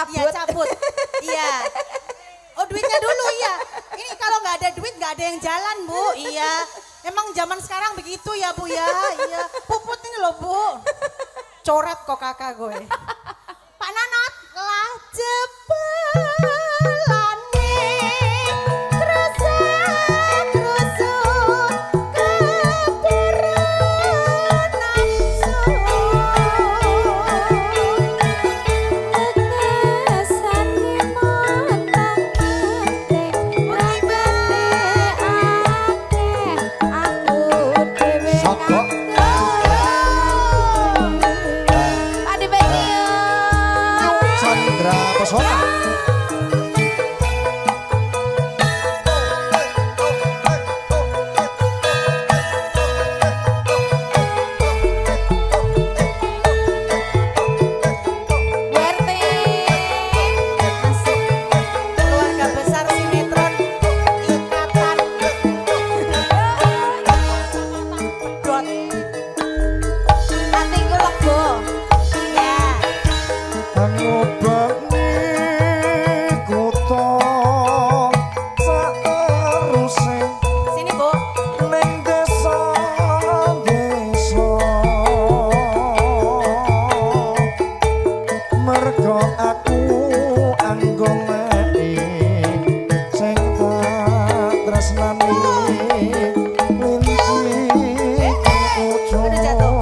Iya cabut. Iya. Oh duitnya dulu iya. Ini kalau nggak ada duit nggak ada yang jalan Bu. Iya. Emang zaman sekarang begitu ya Bu ya. Iya. Puput ini loh Bu. Coret kok kakak gue. Pak Nanot lah jebelane krusuk-krusuk keburu nafsu tekesane montang gede ragate akeh aku dhewe Sogok. Ade Begio Sandra Pesona. WRT masuk keluarga besar sinetron Ikatan Dot Hatiku lego ya Ngobangi kutha sateruse sini Bu ning desa-desa mergo aku anggoleki sing tak tresnani linci Udah jatuh.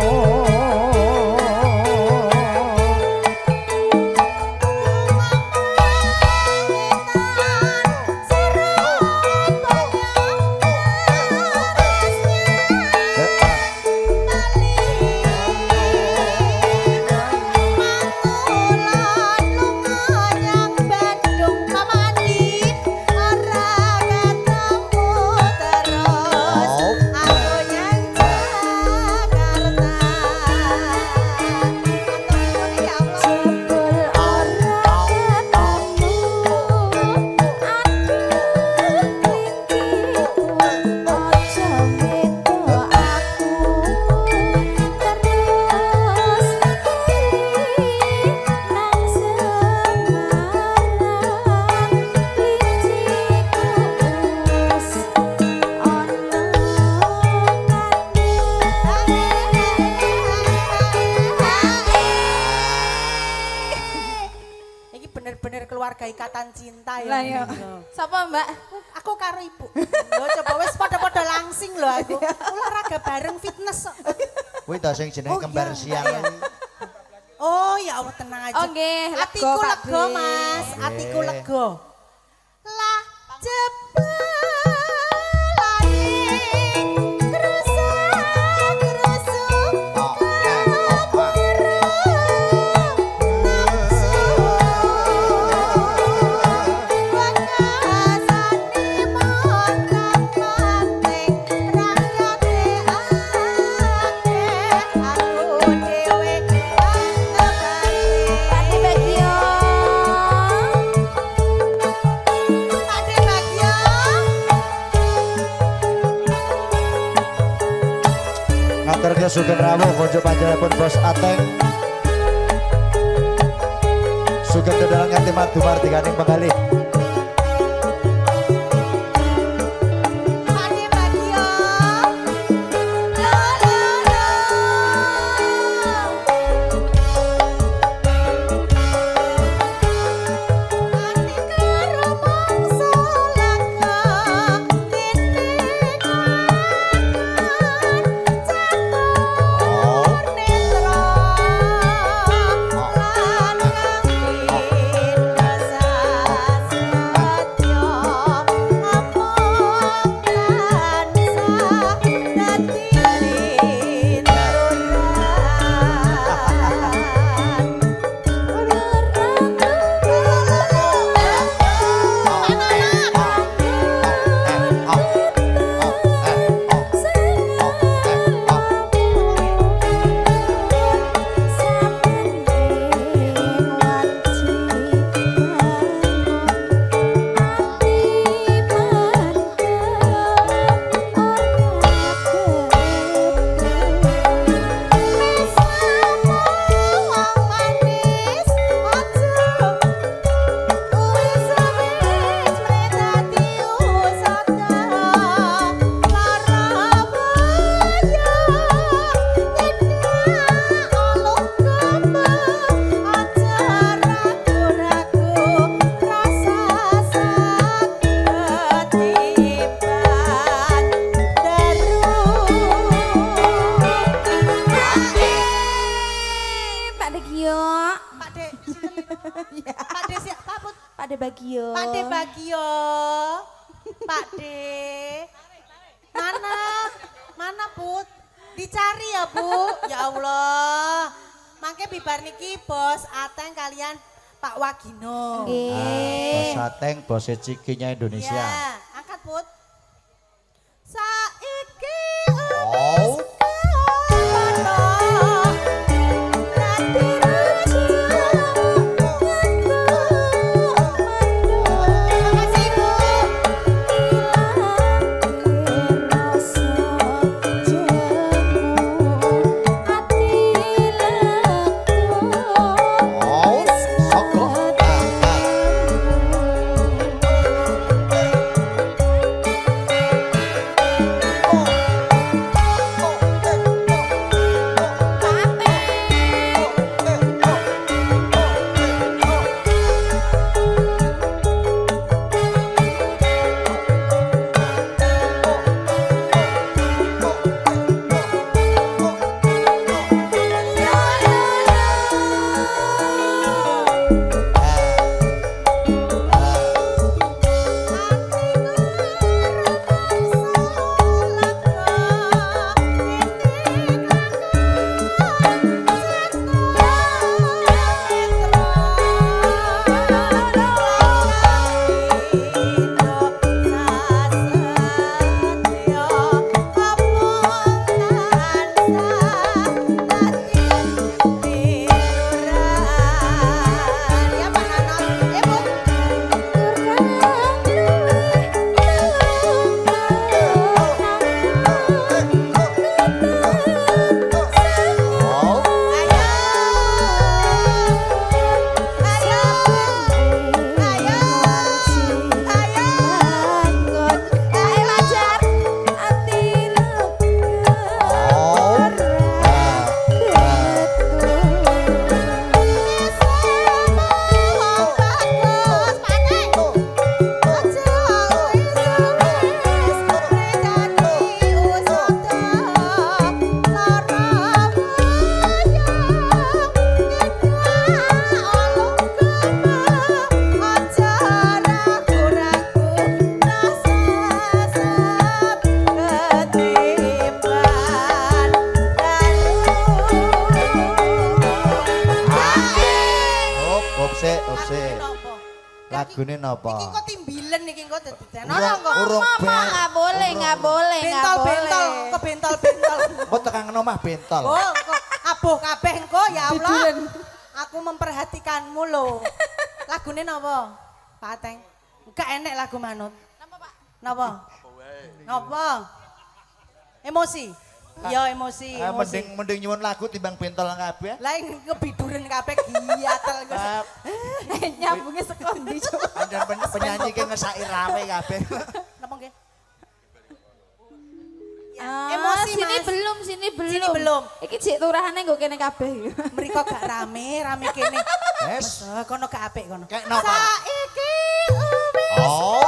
Iki bener-bener keluarga ikatan cinta ya. Lah ya. Sapa Mbak? Aku karo ibu. Lho coba wis padha-padha langsing lho aku. Olahraga bareng fitness. Kuwi ta sing jenenge Oh, kembar iya, siang. iya. Oh ya Allah tenang aja. Oh nggih, lego, Atiku Pak lego B. Mas, atiku Nggih. lego. Lah jebelane krusuk-krusuk Ade Bagio. Ngaturke sugeng rawuh konco panjenenganipun Bos Ateng. Sugeng dedalan nganti madu martikaning penggalih. Pak De Bagio. Pak De Bagio. Pak De. Mana? Mana, Put? Dicari ya, Bu. Ya Allah. Mangke bibar niki Bos Ateng kalian Pak Wagino. Nggih. Bos Ateng, bos Cikinya Indonesia. Ya, angkat, Put. Saiki Oh. Oh, soko. Lagune napa? Iki kok timbilen iki kok dadi Urung- kok. urung Mama nggak boleh, nggak boleh, nggak Bentol-bentol, boleh. kebentol-bentol. Kok tekan omah bentol. Oh, kok abuh kabeh engko ya Allah. Aku memperhatikanmu loh. Lagune napa? Pak Ateng. Enggak enek lagu manut. Napa, Pak? Napa? Napa? Emosi. Ya emosi, emosi. Mending nyuwun lagu timbang bentol kabeh. Lah ngebiduren kabeh giatel Gus. Nyambungnya sekondi coba. Anjen penyanyi ki ngesaki rame kabeh. Napa nggih? Emosi sini Mas. belum, sini belum. Sini belum. Iki cik turahane nggo kene kabeh. Mriko gak rame, rame kene. Yes. Kono gak apik kono. Kayak napa? Saiki Oh.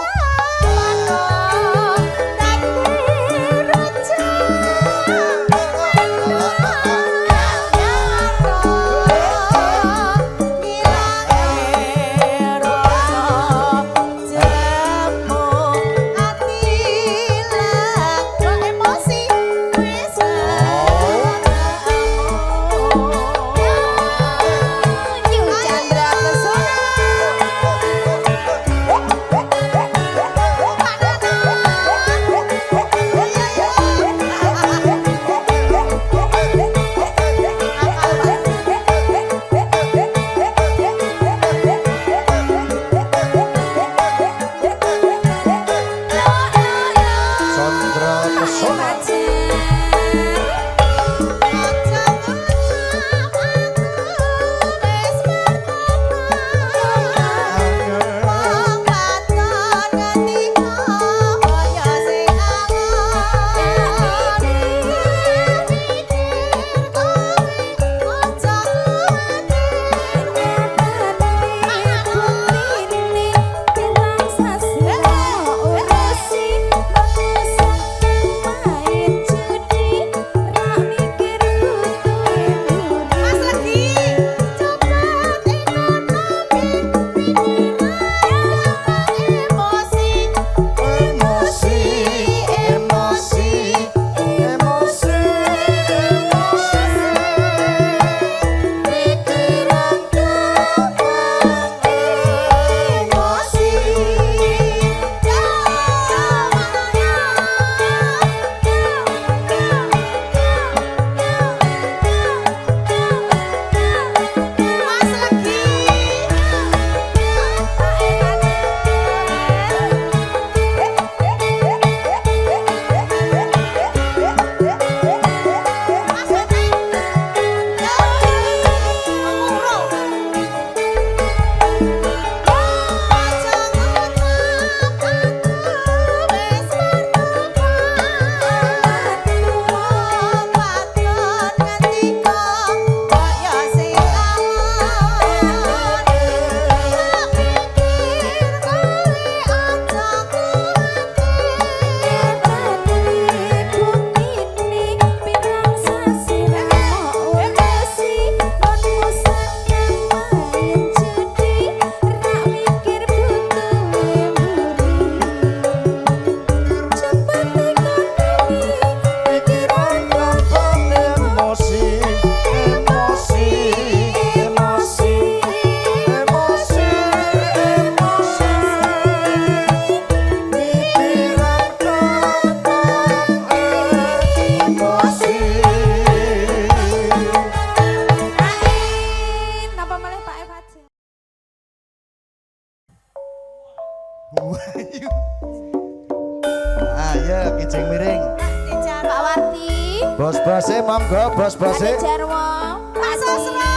Ayo kijing miring. Dijar. Pak Warti. Bos-bose monggo bos-bose. Ada Jarwo. Pak Sosro,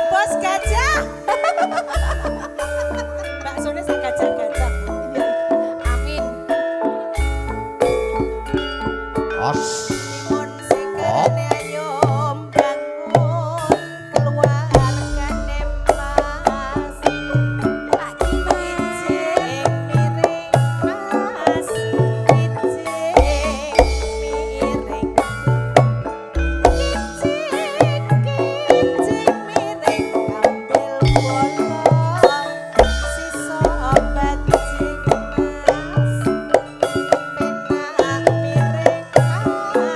bos gajah. Baksonya sak gajah-gajah. Amin. Os. Timun sigarane ayo bangun keluargane Mas. Pak Kimas. Kijing miring Mas. Kijing miring. Kijing miring ambil bolong sisa bancing Mas. Penak miring Mas.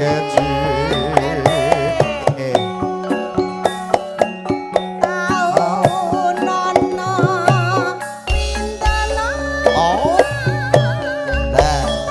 keci Oh Nah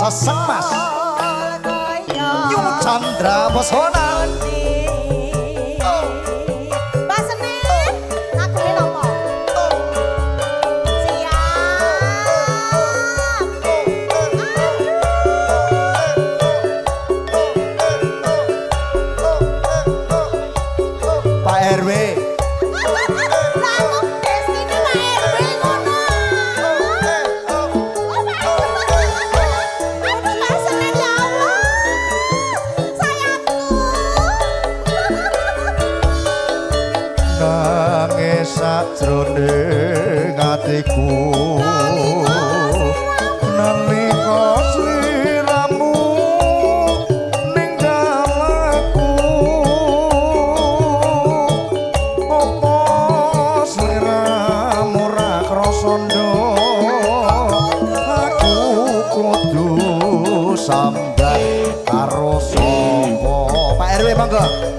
sesek mas Yung Chandra Pesona Mbak Senen, aku ini nopo. Pak RW nangis sakjroning atiku nalika sliramu ninggal aku apa sliramu ra krasa aku kudu sambat karo sapa Pak RW monggo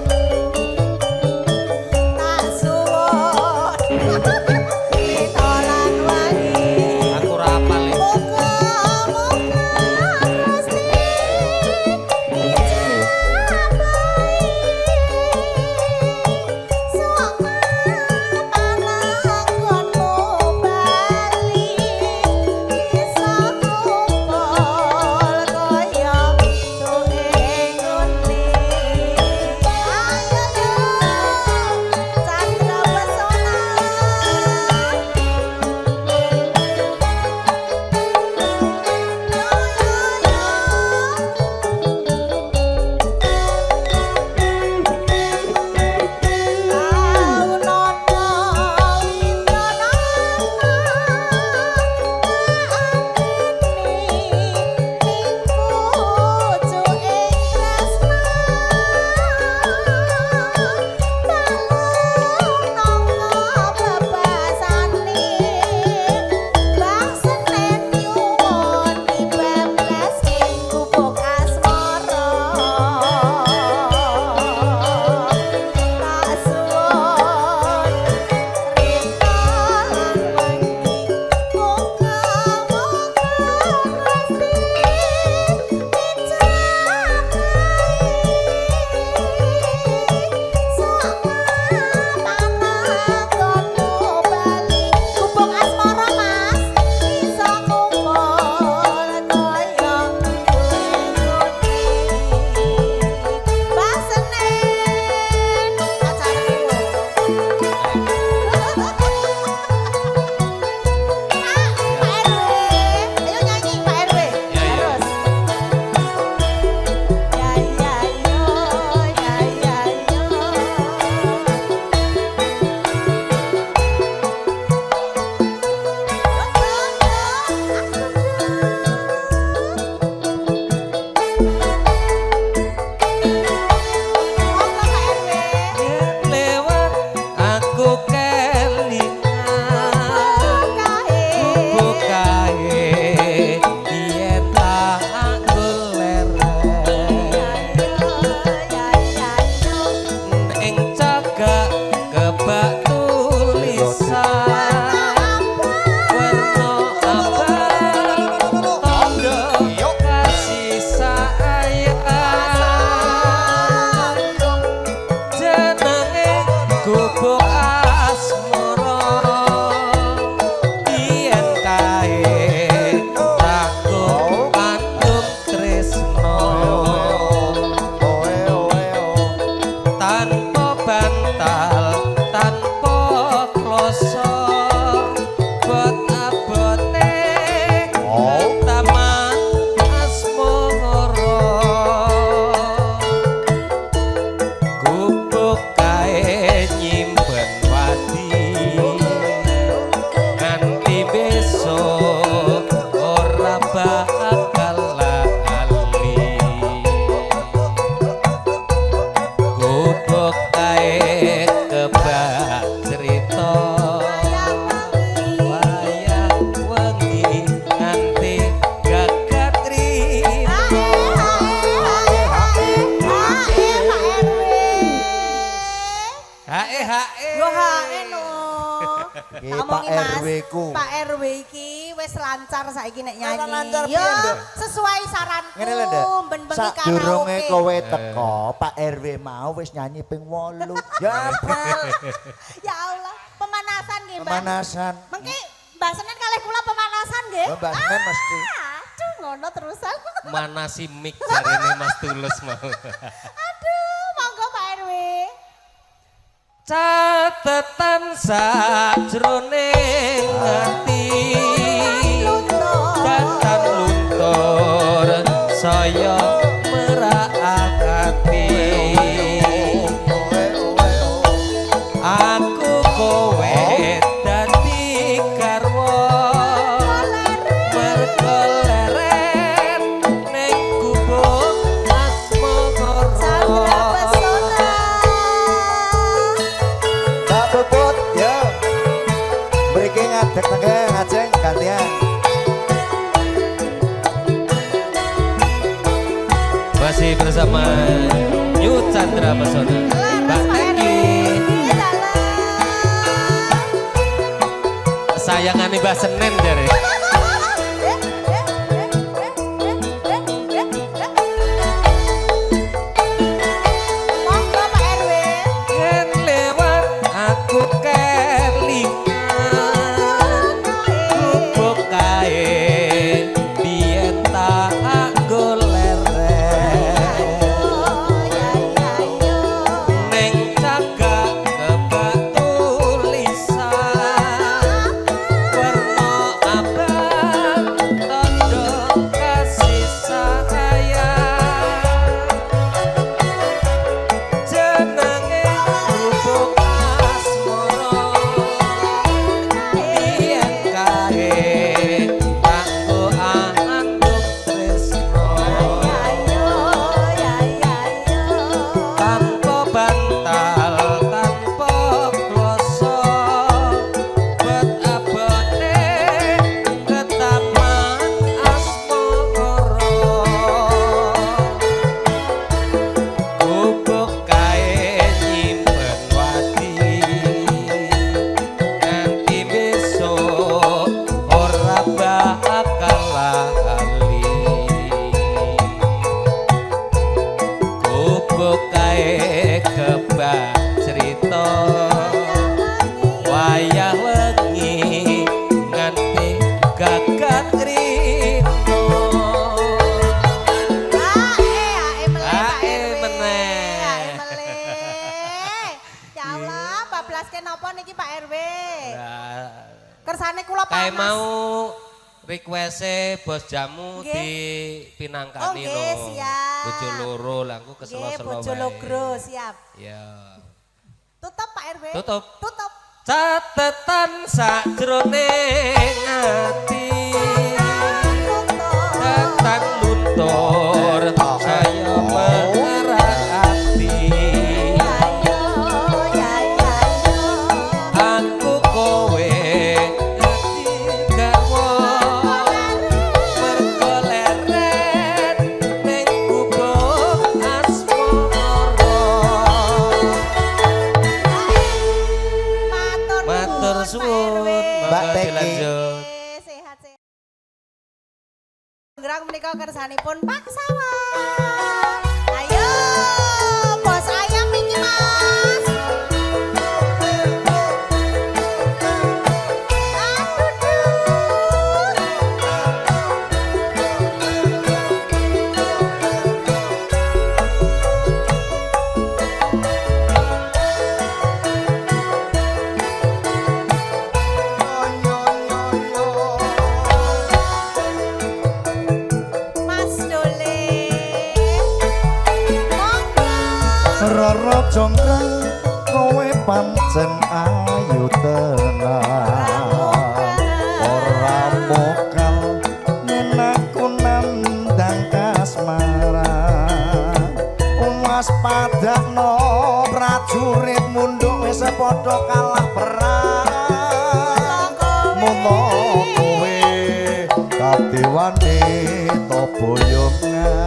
Mas, RW ku. Pak RW iki wis lancar saiki nek nyanyi. Lancar Yo, piye, Nduk? sesuai saranku. Ngene lho, Nduk. Ben-bengi Sadurunge karaoke. kowe teko, Pak RW mau wis nyanyi ping 8. Ya, Pral. Ya Allah, pemanasan nggih, Mbak. Pemanasan. Mengki Mbak Senen kalih kula pemanasan nggih. Oh, Mbak Senen mesti. Aduh, ngono terusan. Mana si mik jarene Mas Tulus mau. Aduh, monggo Pak RW. Catetan sajroning ati datan luntur saya merakati aku kowe dadi garwa mergo leren ning gubuk Sandra asmara. Pesona. Mbak Puput, yo. Mriki ngadeg tengge ngajeng gantian. Masih bersama New Chandra Pesona. Mbak Tengki, sayangane Mbak Senen jare. Monggo Pak RW. Yen lewat aku kelingan gubuk kae biyen tak goleren neng cagak kebak tulisan warna abang tondo kasih sayang jenenge gubuk asmara biyen kae aku anduk tresno tanpa bantal tanpa kloso bet abote ketaman asmara gubuk kae nyimpen wati nganti besok ora bakal lali gubuk kae kebak cerita wayah wengi nganti gagat rino Ae meneh. Ya Allah, bablaske napa niki Pak RW? Nah, Kersane kula panas. kayak mau request bos jamu Nggih. di Pinangkani Oh, nggih, siap. Bojo loro lah aku keselo-selo Nggih, bojo wae. logro, siap. Ya. Tutup Pak RW. Tutup. Tutup. Catetan sajroning ati datang luntur saya merati aku kowe dadi garwa mergo leren ning gubuk asmara matur suwun Mbak monggo Teki. dilanjut. Sehat-sehat. Gerang menika kersanipun Pak Sawah. Ayo, bos ayam iki Mas. Aduh, duh. Mas Dole. Monggo. Roro jonggrang kowe pancen ayu tenan ora mokal yen aku nandang kasmaran umas padakno prajurit munduk wis padha kalah perang mono kowe kadewani to boyongan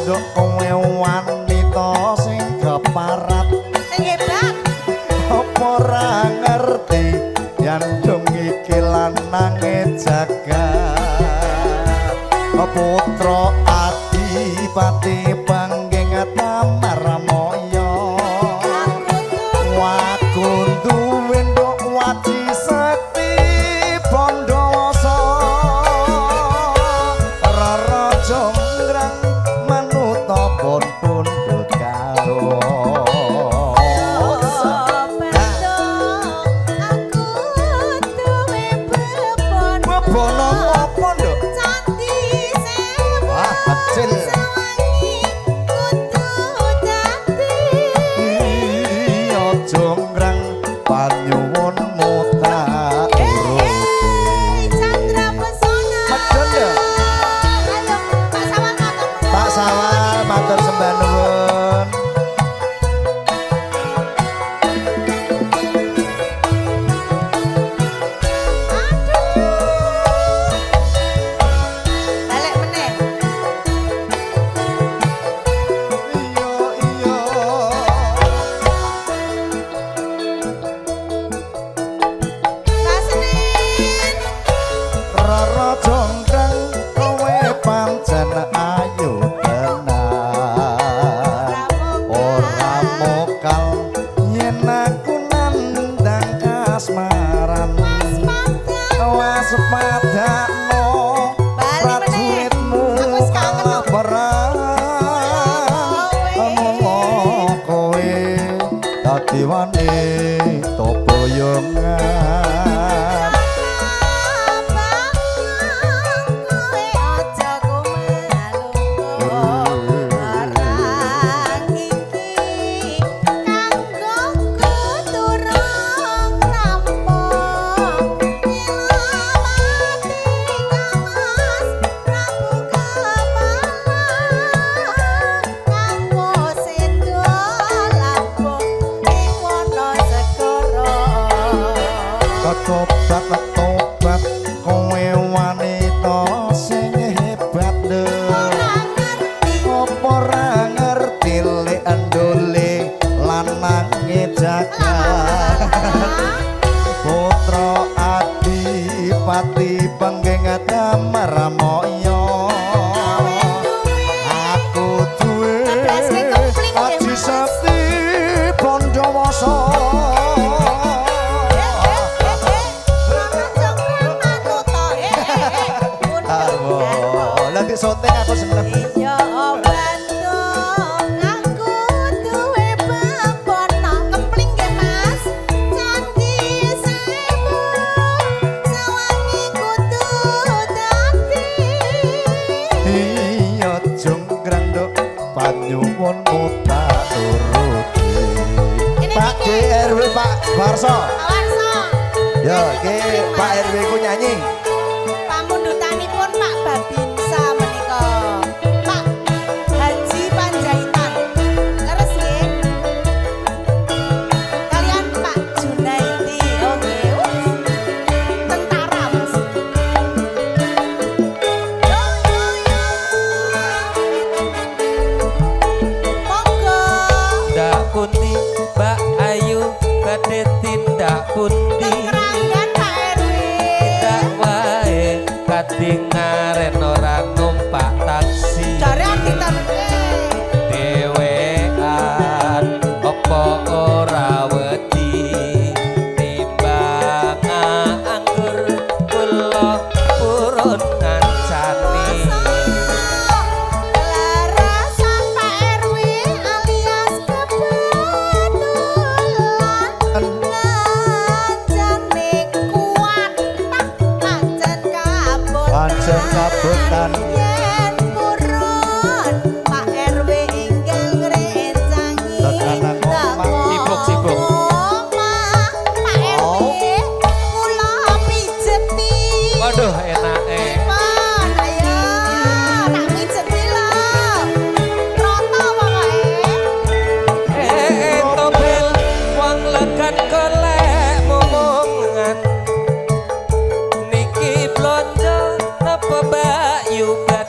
nduk kowe wanita sing keparat Sing hebat. apa ora ngerti yen dong iki lanange jagat putra adipati panggeng Tamaramoyo waku duwe nduk wati sakti Pandawasa Rara Jonggrang manut pun pundhut karo Bebono apa nduk kecil iya Jonggrang panyuwunmu tak uruti medun ya Pak Sawal matur sembah nuwun Balik meneh. iya Mbak Senin. Rara Jonggrang kowe pancen ayu tenan ora mokal yen aku nandang kasmaran waspadakno prajuritmu kalaparan kowe dadi wanita boyongan tobat kowe wanita sing hebat apa ora ngerti lek ndole lanange jagat putra adipati panggeng Tamaramoyo aku duwe ati sakti Pandawasa Lagi syuting aku seneng. Iya Bandung aku duwe bebono kempling ge Mas Candi Sewu sawangi kudu dadi Iya Jonggrang nduk panyuwunmu tak turuti. Ini Pak DRW Pak Warso. Awarso Ya, iki Pak RW ku nyanyi. pamundutanipun Pak Babinsa menika Pak Haji Panjaitan leres nggih kalian Pak Junaidi oke tentara Mas monggo Ndak pundi Mbak Ayu badhe tindak pundi keranggan Pak RW tindak wae kadingaren ora numpak taksi jare anti tamke dewean apa ora wedi timbang anggur kula purun ngancani larasan Pak RW alias kebetulan ngancane kuat pancen kabut Pancen kabutan. yen purun Pak RW enggal ngrencangi Tekanan omah. Sibuk. Pak RW kula pijeti waduh enake Pan, ayo, tak pijeti lho. Roto pokoke. tobel wong lekan golek momongan niki blonjo napa Mbak Yuga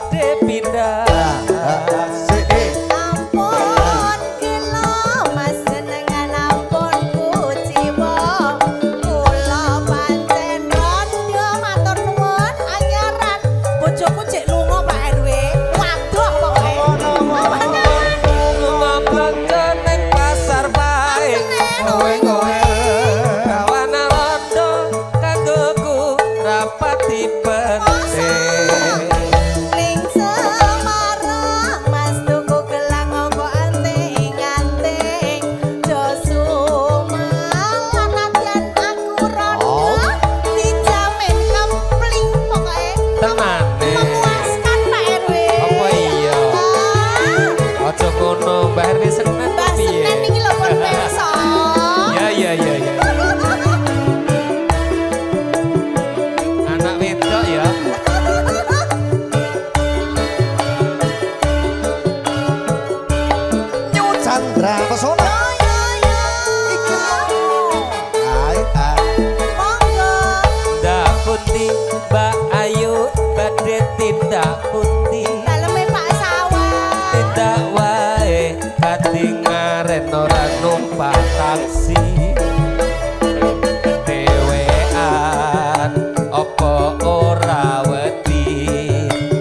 apa ora wedi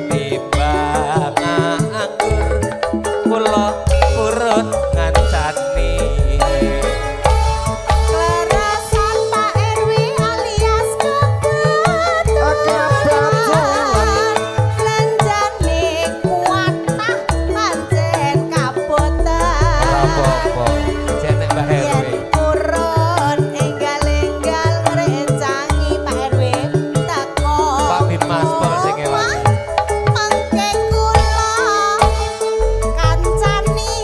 timbang anggur kula urut ngancani Kleresan Pak RW alias Kebetulan. Belanjane kuatah pancen kaboten apa-apa jenek Mbah RW Yen kurun enggal-enggal ngrencangi Pak RW teko Pak Bin Mas Pol sing ewan mangke kula kancani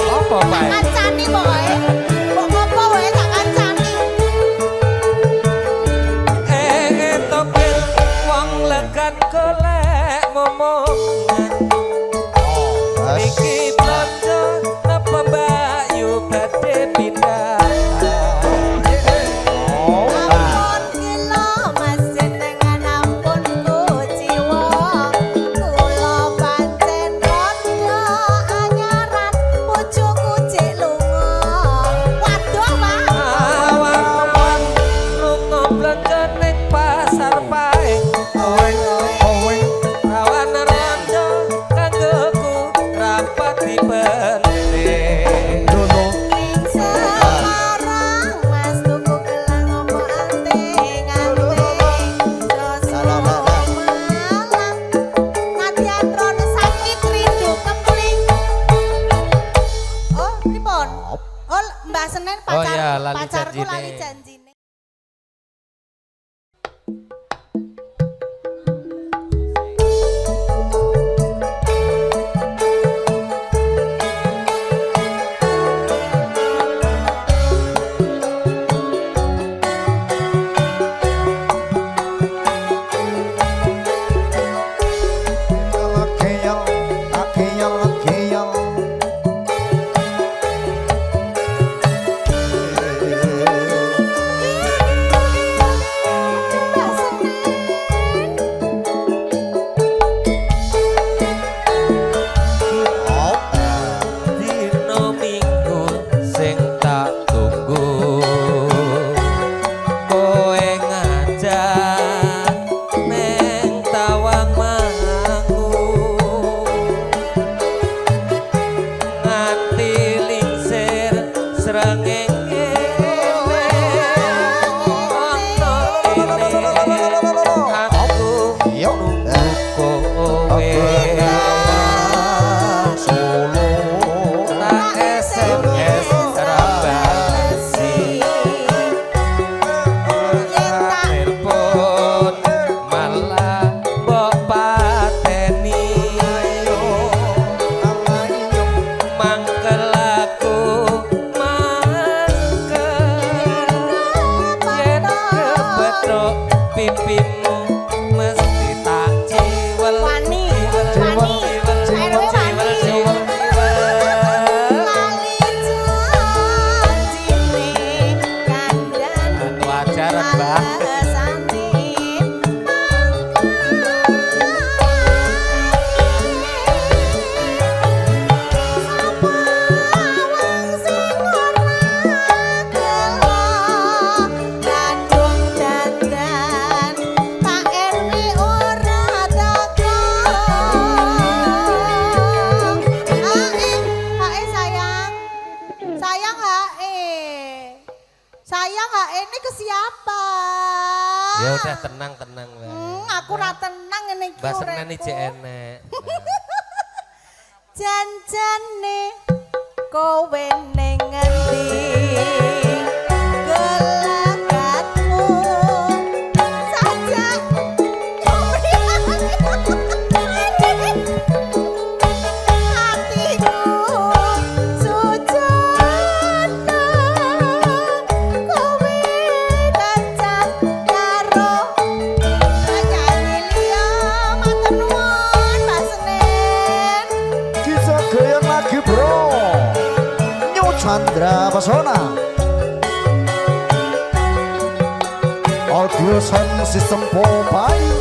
apa Pak kancani pokoke kok ngopo wae tak kancani topil wong lekan golek momongan iki blonjo napa Bayu badhe pindah ampun kilo mas jenengan ampun kuciwa kula pancen rondo anyaran bojoku cek lunga waduh Pak awan lunga blonjo ning pasar paing rawan rondo kanggoku rapat dipendhe ning Semarang mas tuku gelang opo anting-anting dosa malang nadyan rono sakit rindu kempling oh pripun oh Mbak Senen Oh iya, lali pacarku janjine. lali janjine Akeyong, akeyong, akeyong. Mbak Senen dino minggu sing tak tunggu kowe ngajak neng tawang mangu nganti lingsir srengenge ana kene aku Yo. kowe Solo. tak SMS rabasi telepon malah mbok pateni mangkel aku mangkel yen kebethuk pipimu mesti tak ciwel Wani, ciwel Wani, ciwel ciwel RW ciwel Wani. ciwel ciwel lali janjine kandhan wajaran Mbah alesane sapa wong sing ora gelo kadung dandan Pak RW ora teko Hae sayang sayang Hae ini ke siapa ya udah tenang wae aku ra tenang ngene iki Mbak Senen uripku. iki enek Janjane kowe ning ngendi gelagatmu saja hatiku sujud kowe dancan karo nyanyi liya matur nuwun Mbak Senen Bisa goyang lagi bro. New Chandra Pesona. Audio sound system Popeye.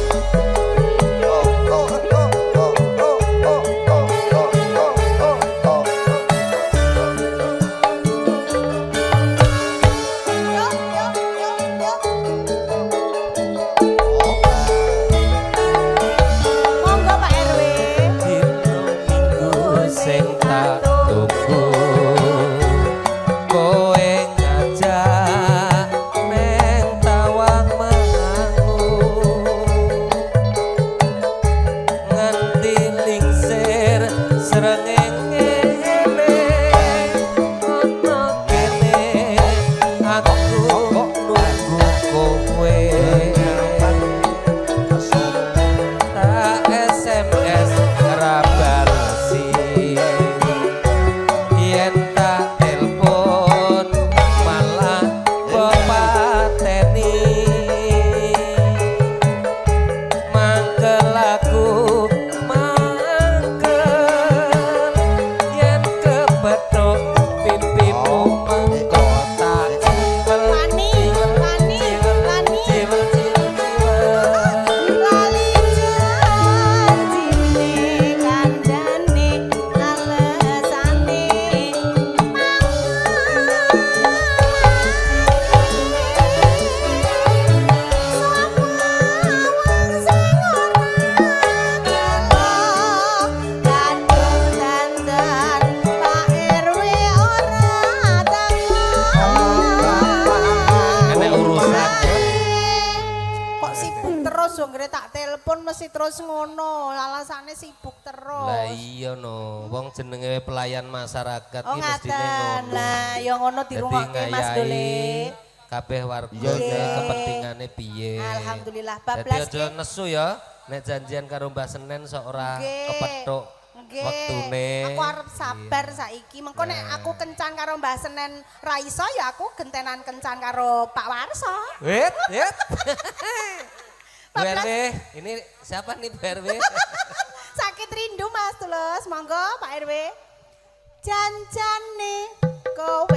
anggere tak telepon mesti terus ngono. Alasane sibuk terus. Lah iya no, wong jenenge pelayan masyarakat Oh iki mestine ngaten. ngono. Lah ya ngono Dadi dirungokke Mas Dole. ngayahi kabeh warga Iya. kepentingane piye. Alhamdulillah Dadi bablas aja nesu ya nek janjian karo Mbah Senen sok ora Nggih. kepethuk Nggih. wektune. Aku arep sabar saiki. Mengko nek aku kencan karo Mbah Senen ra iso ya aku gentenan kencan karo Pak Warso. Wit. Bu Bablas. RW, ini siapa nih Bu RW? Sakit rindu Mas Tulus. Monggo Pak RW. Janjane kowe